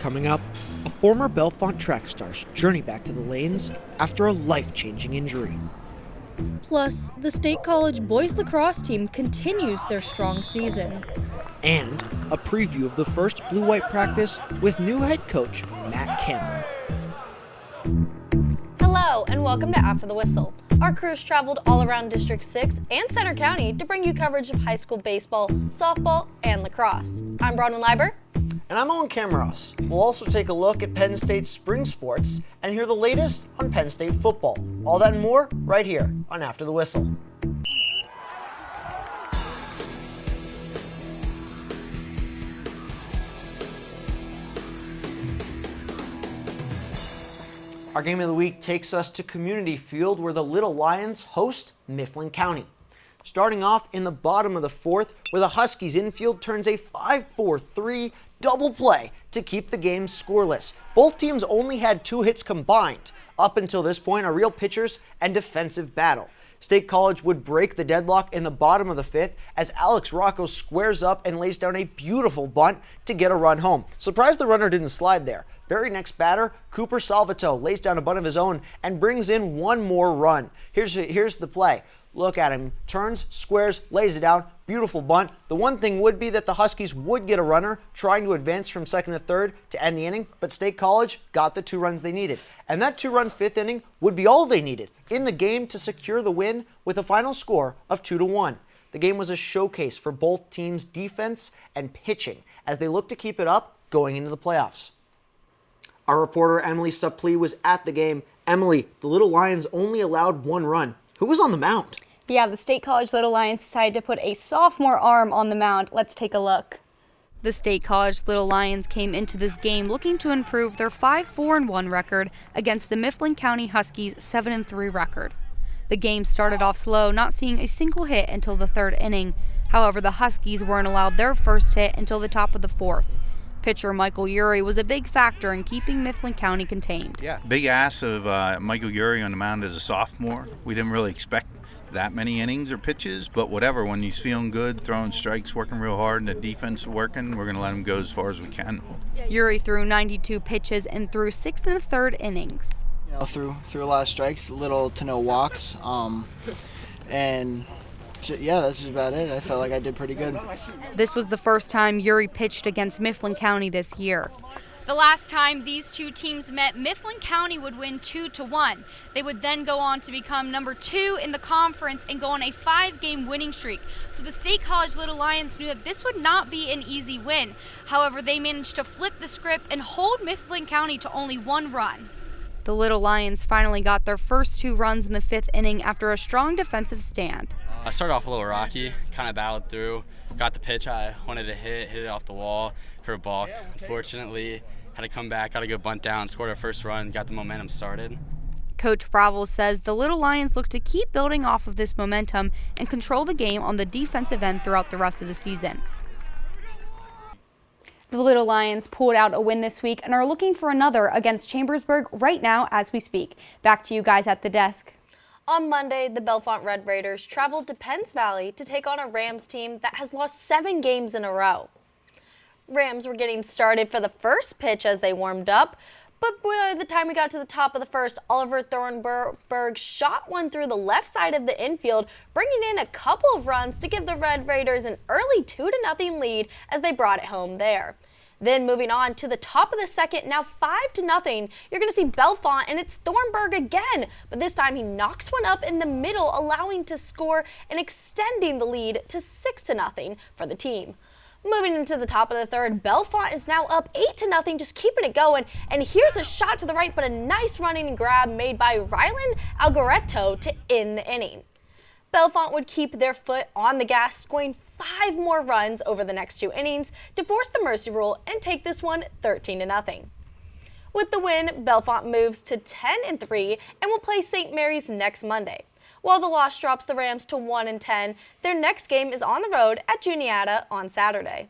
Coming up, a former Bellefonte track star's journey back to the lanes after a life-changing injury. Plus, the State College boys lacrosse team continues their strong season. And a preview of the first blue-white practice with new head coach Matt Campbell. Hello and welcome to After the Whistle. Our crews traveled all around District 6 and Center County to bring you coverage of high school baseball, softball, and lacrosse. I'm Bronwyn Leiber. And I'm Owen Camaros. We'll also take a look at Penn State's spring sports and hear the latest on Penn State football. All that and more right here on After the Whistle. Our game of the week takes us to Community Field where the Little Lions host Mifflin County. Starting off in the bottom of the fourth, where the Huskies infield turns a 5-4-3 double play to keep the game scoreless. Both teams only had 2 hits combined. Up until this point, a real pitchers and defensive battle. State College would break the deadlock in the bottom of the 5th as Alex Rocco squares up and lays down a beautiful bunt to get a run home. Surprised the runner didn't slide there. Very next batter, Cooper Salvato lays down a bunt of his own and brings in one more run. Here's the play. Look at him, turns, squares, lays it down, beautiful bunt. The one thing would be that the Huskies would get a runner trying to advance from second to third to end the inning, but State College got the 2 runs they needed. And that 2-run 5th inning would be all they needed in the game to secure the win with a final score of 2-1. The game was a showcase for both teams' defense and pitching as they look to keep it up going into the playoffs. Our reporter Emily Suplee was at the game. Emily, the Little Lions only allowed 1 run. Who was on the mound? Yeah, the State College Little Lions decided to put a sophomore arm on the mound. Let's take a look. The State College Little Lions came into this game looking to improve their 5-4-1 record against the Mifflin County Huskies' 7-3 record. The game started off slow, not seeing a single hit until the 3rd inning. However, the Huskies weren't allowed their first hit until the top of the 4th. Pitcher Michael Urey was a big factor in keeping Mifflin County contained. Yeah, big ass of Michael Urey on the mound as a sophomore. We didn't really expect that many innings or pitches, but whatever, when he's feeling good, throwing strikes, working real hard, and the defense is working, we're going to let him go as far as we can. Urey threw 92 pitches and threw 6 1/3 innings. You know, threw a lot of strikes, little to no walks, and yeah, that's just about it. I felt like I did pretty good. This was the first time Urey pitched against Mifflin County this year. The last time these two teams met, Mifflin County would win 2-1. They would then go on to become number 2 in the conference and go on a 5-game winning streak. So the State College Little Lions knew that this would not be an easy win. However, they managed to flip the script and hold Mifflin County to only 1 run. The Little Lions finally got their first 2 runs in the 5th inning after a strong defensive stand. I started off a little rocky, kind of battled through, got the pitch I wanted to hit it off the wall for a balk. Unfortunately, had to come back, got a good bunt down, scored our first run, got the momentum started. Coach Fravel says the Little Lions look to keep building off of this momentum and control the game on the defensive end throughout the rest of the season. The Little Lions pulled out a win this week and are looking for another against Chambersburg right now as we speak. Back to you guys at the desk. On Monday, the Bellefonte Red Raiders traveled to Penns Valley to take on a Rams team that has lost 7 games in a row. Rams were getting started for the first pitch as they warmed up, but by the time we got to the top of the first, Oliver Thornburg shot one through the left side of the infield, bringing in a couple of runs to give the Red Raiders an early 2-0 lead as they brought it home there. Then moving on to the top of the second, now 5-0, you're going to see Bellefonte, and it's Thornburg again. But this time he knocks one up in the middle, allowing to score and extending the lead to 6-0 for the team. Moving into the top of the third, Bellefonte is now up 8-0, just keeping it going. And here's a shot to the right, but a nice running grab made by Rylan Algaretto to end the inning. Bellefonte would keep their foot on the gas, scoring 5 more runs over the next 2 innings to force the mercy rule and take this one 13-0. With the win, Bellefonte moves to 10-3 and will play St. Mary's next Monday. While the loss drops the Rams to 1-10, their next game is on the road at Juniata on Saturday.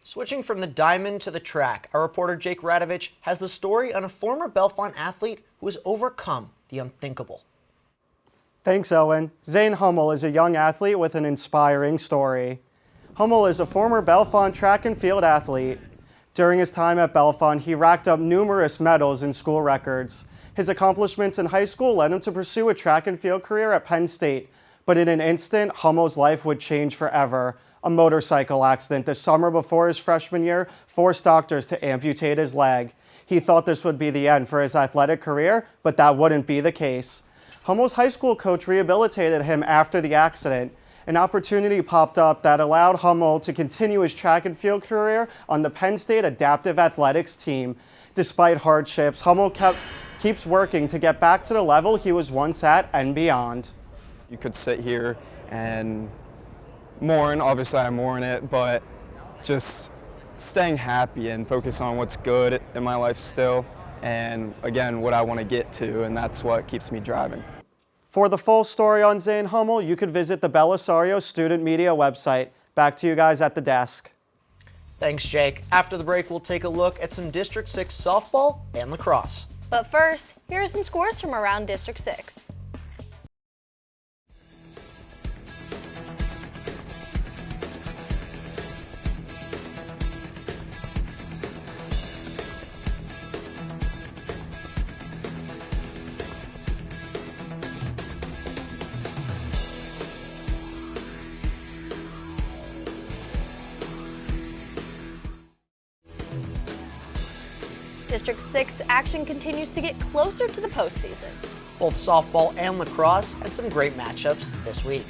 Switching from the diamond to the track, our reporter Jake Radovich has the story on a former Bellefonte athlete who has overcome the unthinkable. Thanks, Owen. Zane Hummel is a young athlete with an inspiring story. Hummel is a former Bellefonte track and field athlete. During his time at Bellefonte, he racked up numerous medals and school records. His accomplishments in high school led him to pursue a track and field career at Penn State. But in an instant, Hummel's life would change forever. A motorcycle accident the summer before his freshman year forced doctors to amputate his leg. He thought this would be the end for his athletic career, but that wouldn't be the case. Hummel's high school coach rehabilitated him after the accident. An opportunity popped up that allowed Hummel to continue his track and field career on the Penn State Adaptive Athletics team. Despite hardships, Hummel keeps working to get back to the level he was once at and beyond. You could sit here and mourn, obviously I mourn it, but just staying happy and focus on what's good in my life still, and again, what I want to get to, and that's what keeps me driving. For the full story on Zane Hummel, you could visit the Belisario Student Media website. Back to you guys at the desk. Thanks, Jake. After the break, we'll take a look at some District 6 softball and lacrosse. But first, here are some scores from around District 6. District 6 action continues to get closer to the postseason. Both softball and lacrosse had some great matchups this week.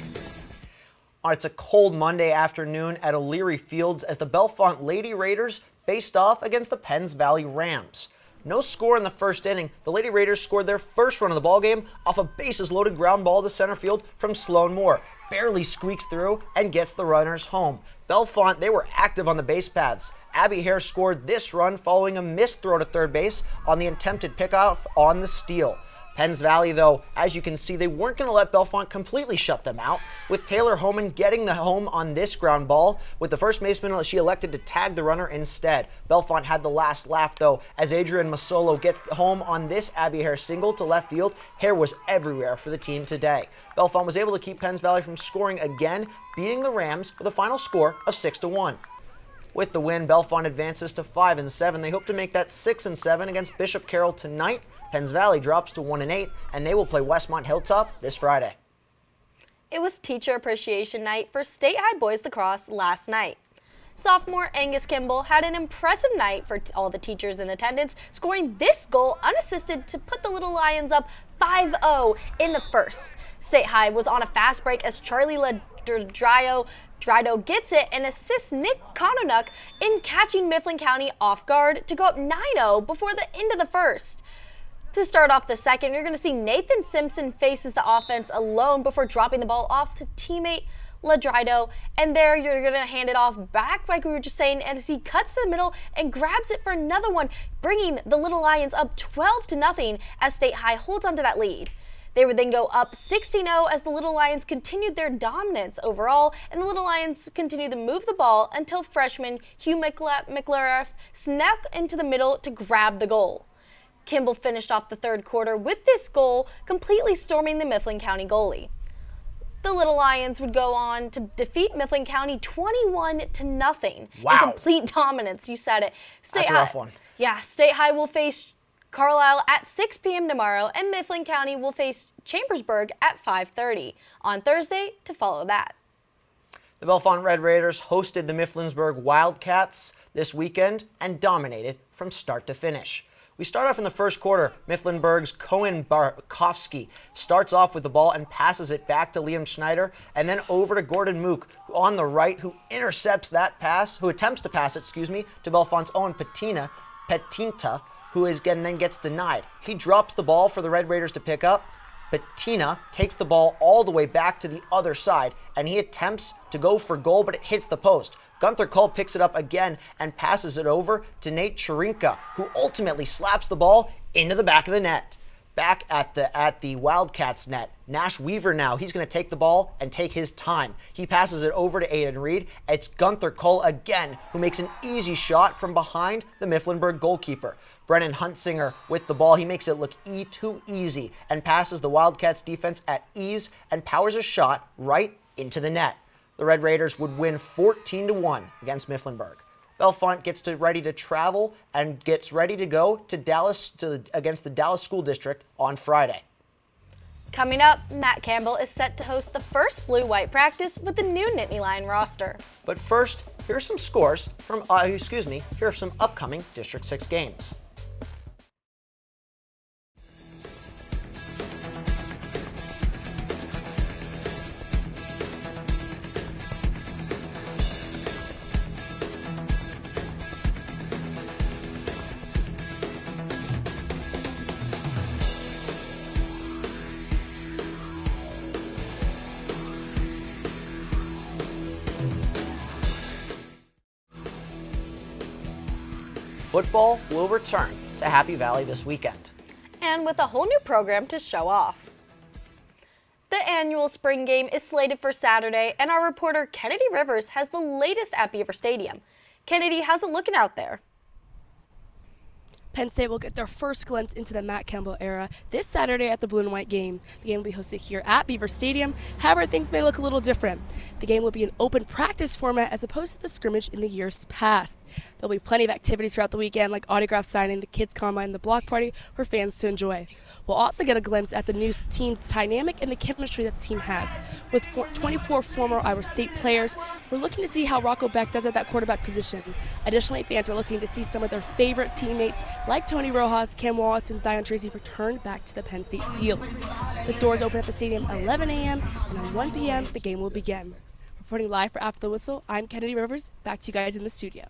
It's a cold Monday afternoon at O'Leary Fields as the Bellefonte Lady Raiders faced off against the Penns Valley Rams. No score in the first inning. The Lady Raiders scored their first run of the ballgame off a bases-loaded ground ball to center field from Sloan Moore. Barely squeaks through and gets the runners home. Bellefonte, they were active on the base paths. Abby Hare scored this run following a missed throw to third base on the attempted pickoff on the steal. Penns Valley, though, as you can see, they weren't going to let Bellefonte completely shut them out, with Taylor Homan getting the home on this ground ball. With the first baseman, she elected to tag the runner instead. Bellefonte had the last laugh, though, as Adrian Masolo gets the home on this Abby Hare single to left field. Hare was everywhere for the team today. Bellefonte was able to keep Penns Valley from scoring again, beating the Rams with a final score of 6-1. With the win, Bellefonte advances to 5-7. They hope to make that 6-7 against Bishop Carroll tonight. Penns Valley drops to 1-8, and they will play Westmont Hilltop this Friday. It was Teacher Appreciation Night for State High Boys Lacrosse last night. Sophomore Angus Kimball had an impressive night for all the teachers in attendance, scoring this goal unassisted to put the Little Lions up 5-0 in the first. State High was on a fast break as Charlie Drido gets it and assists Nick Kononuk in catching Mifflin County off guard to go up 9-0 before the end of the first. To start off the second, you're going to see Nathan Simpson faces the offense alone before dropping the ball off to teammate Ladrido, and there you're going to hand it off back like we were just saying as he cuts to the middle and grabs it for another one, bringing the Little Lions up 12-0 as State High holds onto that lead. They would then go up 16-0 as the Little Lions continued their dominance overall, and the Little Lions continued to move the ball until freshman Hugh McLaren snuck into the middle to grab the goal. Kimball finished off the third quarter with this goal, completely storming the Mifflin County goalie. The Little Lions would go on to defeat Mifflin County 21-0 Wow. in complete dominance. You said it. That's a rough one. Yeah, State High will face Carlisle at 6 p.m. tomorrow, and Mifflin County will face Chambersburg at 5:30 on Thursday to follow that. The Bellefonte Red Raiders hosted the Mifflinsburg Wildcats this weekend and dominated from start to finish. We start off in the first quarter. Mifflinburg's Cohen Barkowski starts off with the ball and passes it back to Liam Schneider and then over to Gordon Mook on the right, who intercepts that pass, who attempts to pass it, to Bellefonte's Owen Petinta, who then gets denied. He drops the ball for the Red Raiders to pick up. Petina takes the ball all the way back to the other side, and he attempts to go for goal, but it hits the post. Gunther Cole picks it up again and passes it over to Nate Chirinka, who ultimately slaps the ball into the back of the net. Back at the Wildcats net, Nash Weaver now, he's going to take the ball and take his time. He passes it over to Aiden Reed. It's Gunther Cole again, who makes an easy shot from behind the Mifflinburg goalkeeper. Brennan Huntsinger with the ball. He makes it look too easy and passes the Wildcats defense at ease and powers a shot right into the net. The Red Raiders would win 14-1 against Mifflinburg. Bellefonte gets ready to travel and gets ready to go to Dallas against the Dallas School District on Friday. Coming up, Matt Campbell is set to host the first blue-white practice with the new Nittany Lion roster. But first, here are some scores from, here are some upcoming District 6 games. Football will return to Happy Valley this weekend. And with a whole new program to show off. The annual spring game is slated for Saturday, and our reporter Kennedy Rivers has the latest at Beaver Stadium. Kennedy, how's it looking out there? Penn State will get their first glimpse into the Matt Campbell era this Saturday at the Blue and White game. The game will be hosted here at Beaver Stadium. However, things may look a little different. The game will be an open practice format as opposed to the scrimmage in the years past. There'll be plenty of activities throughout the weekend, like autograph signing, the kids' combine, and the block party for fans to enjoy. We'll also get a glimpse at the new team dynamic and the chemistry that the team has. With 24 former Iowa State players, we're looking to see how Rocco Beck does at that quarterback position. Additionally, fans are looking to see some of their favorite teammates like Tony Rojas, Cam Wallace, and Zion Tracy return back to the Penn State field. The doors open at the stadium at 11 a.m. and at 1 p.m. the game will begin. Reporting live for After the Whistle, I'm Kennedy Rivers. Back to you guys in the studio.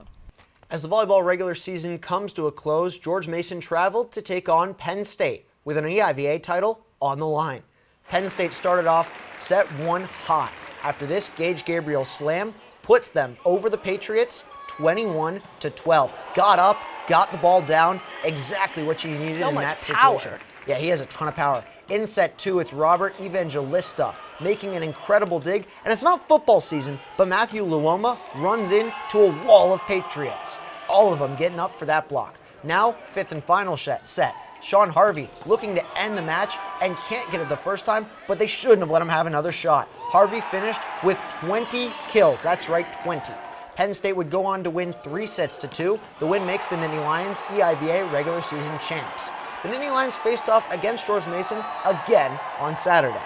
As the volleyball regular season comes to a close, George Mason traveled to take on Penn State with an EIVA title on the line. Penn State started off set one hot. After this, Gage Gabriel's slam puts them over the Patriots 21-12. Got up, got the ball down, exactly what you needed in that situation. Power. Yeah, he has a ton of power. In set two, it's Robert Evangelista making an incredible dig. And it's not football season, but Matthew Luoma runs into a wall of Patriots. All of them getting up for that block. Now, fifth and final set. Sean Harvey looking to end the match and can't get it the first time, but they shouldn't have let him have another shot. Harvey finished with 20 kills. That's right, 20. Penn State would go on to win 3-2. The win makes the Nittany Lions EIVA regular season champs. The Nittany Lions faced off against George Mason again on Saturday.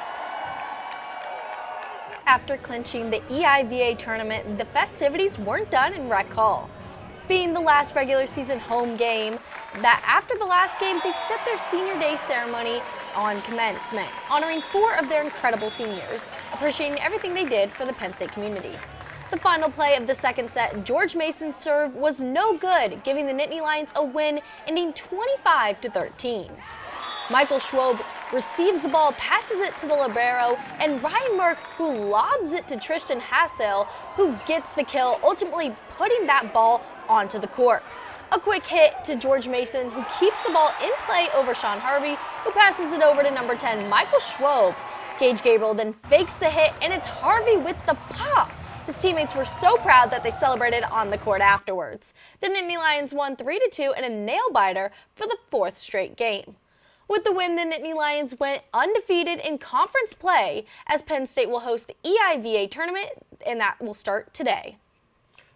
After clinching the EIVA tournament, the festivities weren't done in Rec Hall. Being the last regular season home game, that after the last game, they set their senior day ceremony on commencement, honoring 4 of their incredible seniors, appreciating everything they did for the Penn State community. The final play of the second set, George Mason's serve was no good, giving the Nittany Lions a win, ending 25-13. Michael Schwob receives the ball, passes it to the libero, and Ryan Merck, who lobs it to Tristan Hassel, who gets the kill, ultimately putting that ball onto the court. A quick hit to George Mason, who keeps the ball in play over Sean Harvey, who passes it over to number 10, Michael Schwob. Gage Gabriel then fakes the hit, and it's Harvey with the pop. His teammates were so proud that they celebrated on the court afterwards. The Nittany Lions won 3-2 in a nail-biter for the 4th straight game. With the win, the Nittany Lions went undefeated in conference play as Penn State will host the EIVA tournament, and that will start today.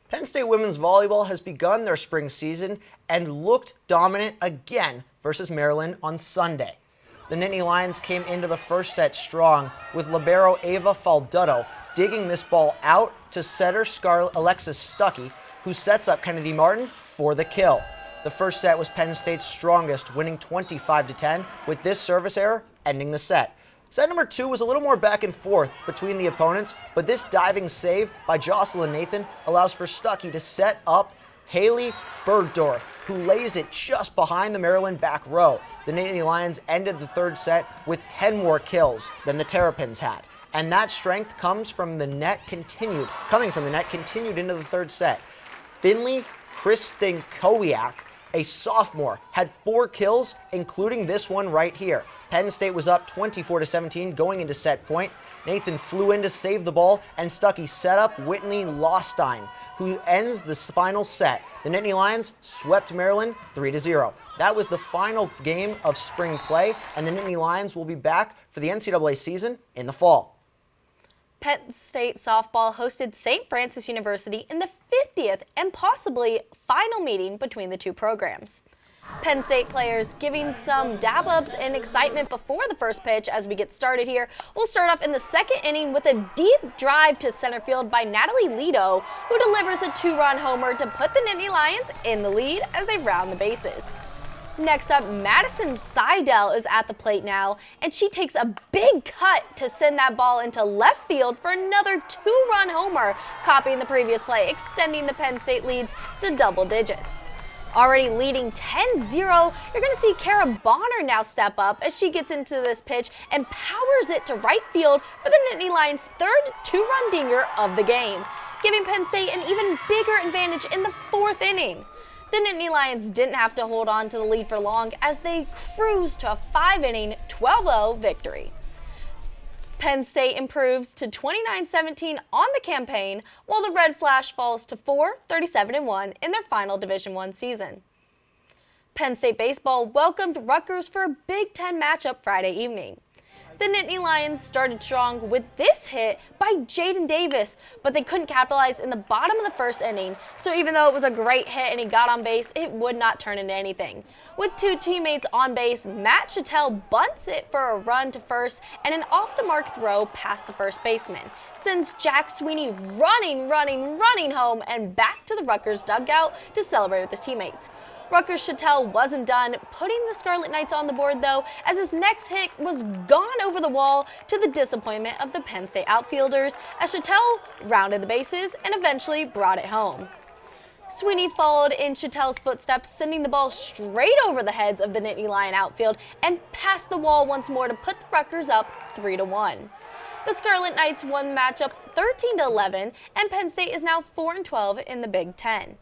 Penn State women's volleyball has begun their spring season and looked dominant again versus Maryland on Sunday. The Nittany Lions came into the first set strong with libero Ava Faldutto digging this ball out to setter Alexis Stuckey, who sets up Kennedy Martin for the kill. The first set was Penn State's strongest, winning 25-10, with this service error ending the set. Set number 2 was a little more back and forth between the opponents, but this diving save by Jocelyn Nathan allows for Stuckey to set up Haley Bergdorf, who lays it just behind the Maryland back row. The Nittany Lions ended the third set with 10 more kills than the Terrapins had. And that strength coming from the net continued into the third set. Finley Kristinkowiak, a sophomore, had 4 kills, including this one right here. Penn State was up 24-17 going into set point. Nathan flew in to save the ball, and Stuckey set up Whitney Lostein, who ends the final set. The Nittany Lions swept Maryland 3-0. That was the final game of spring play, and the Nittany Lions will be back for the NCAA season in the fall. Penn State softball hosted St. Francis University in the 50th and possibly final meeting between the two programs. Penn State players giving some dab-ups and excitement before the first pitch as we get started here. We'll start off in the second inning with a deep drive to center field by Natalie Lido, who delivers a 2-run homer to put the Nittany Lions in the lead as they round the bases. Next up, Madison Seidel is at the plate now, and she takes a big cut to send that ball into left field for another 2-run homer, copying the previous play, extending the Penn State leads to double digits. Already leading 10-0, you're going to see Kara Bonner now step up as she gets into this pitch and powers it to right field for the Nittany Lions' third 2-run dinger of the game, giving Penn State an even bigger advantage in the 4th inning. The Nittany Lions didn't have to hold on to the lead for long as they cruised to a 5-inning, 12-0 victory. Penn State improves to 29-17 on the campaign, while the Red Flash falls to 4-37-1 in their final Division I season. Penn State baseball welcomed Rutgers for a Big Ten matchup Friday evening. The Nittany Lions started strong with this hit by Jaden Davis, but they couldn't capitalize in the bottom of the 1st inning, so even though it was a great hit and he got on base, it would not turn into anything. With 2 teammates on base, Matt Chattel bunts it for a run to first, and an off-the-mark throw past the first baseman sends Jack Sweeney running home and back to the Rutgers dugout to celebrate with his teammates. Rutgers Chattel wasn't done putting the Scarlet Knights on the board, though, as his next hit was gone over the wall to the disappointment of the Penn State outfielders, as Chattel rounded the bases and eventually brought it home. Sweeney followed in Chattel's footsteps, sending the ball straight over the heads of the Nittany Lion outfield and past the wall once more to put the Rutgers up 3-1. The Scarlet Knights won the matchup 13-11, and Penn State is now 4-12 in the Big Ten.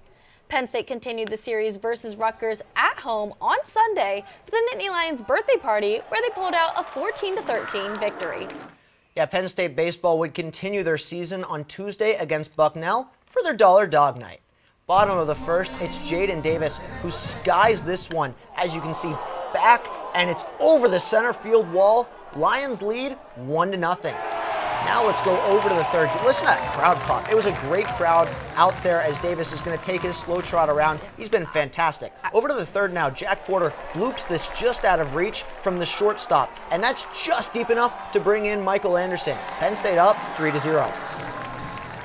Penn State continued the series versus Rutgers at home on Sunday for the Nittany Lions' birthday party, where they pulled out a 14-13 victory. Yeah, Penn State baseball would continue their season on Tuesday against Bucknell for their Dollar Dog Night. Bottom of the 1st, it's Jaden Davis who skies this one, as you can see back, and it's over the center field wall. Lions lead 1-0. Now let's go over to the 3rd. Listen to that crowd pop. It was a great crowd out there as Davis is going to take his slow trot around. He's been fantastic. Over to the 3rd now. Jack Porter bloops this just out of reach from the shortstop, and that's just deep enough to bring in Michael Anderson. Penn State up 3-0.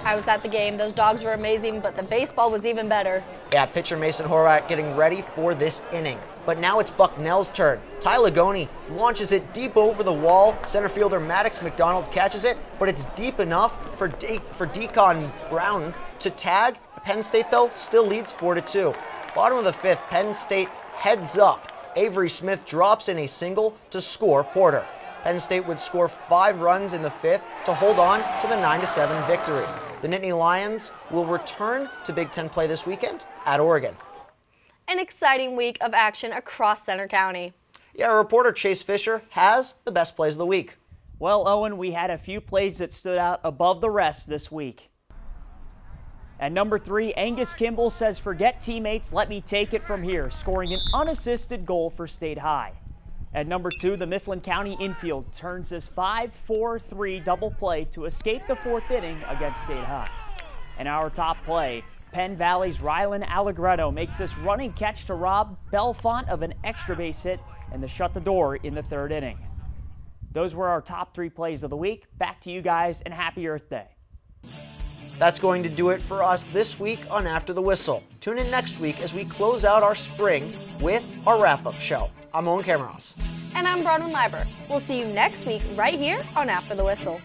I was at the game. Those dogs were amazing, but the baseball was even better. Yeah, pitcher Mason Horvat getting ready for this inning. But now it's Bucknell's turn. Ty Lagoni launches it deep over the wall. Center fielder Maddox McDonald catches it, but it's deep enough for Deacon Brown to tag. Penn State, though, still leads 4-2. Bottom of the 5th, Penn State heads up. Avery Smith drops in a single to score Porter. Penn State would score 5 runs in the 5th to hold on to the 9-7 victory. The Nittany Lions will return to Big Ten play this weekend at Oregon. An exciting week of action across Center County. Yeah, our reporter Chase Fisher has the best plays of the week. Well, Owen, we had a few plays that stood out above the rest this week. At number 3, Angus Kimball says, "Forget teammates, let me take it from here," scoring an unassisted goal for State High. At number 2, the Mifflin County infield turns this 5-4-3 double play to escape the 4th inning against State High. And our top play, Penn Valley's Rylan Allegretto makes this running catch to rob Bellefonte of an extra base hit and to shut the door in the 3rd inning. Those were our top 3 plays of the week. Back to you guys, and happy Earth Day. That's going to do it for us this week on After the Whistle. Tune in next week as we close out our spring with our wrap-up show. I'm Owen Cameros. And I'm Bronwyn Leiber. We'll see you next week right here on After the Whistle.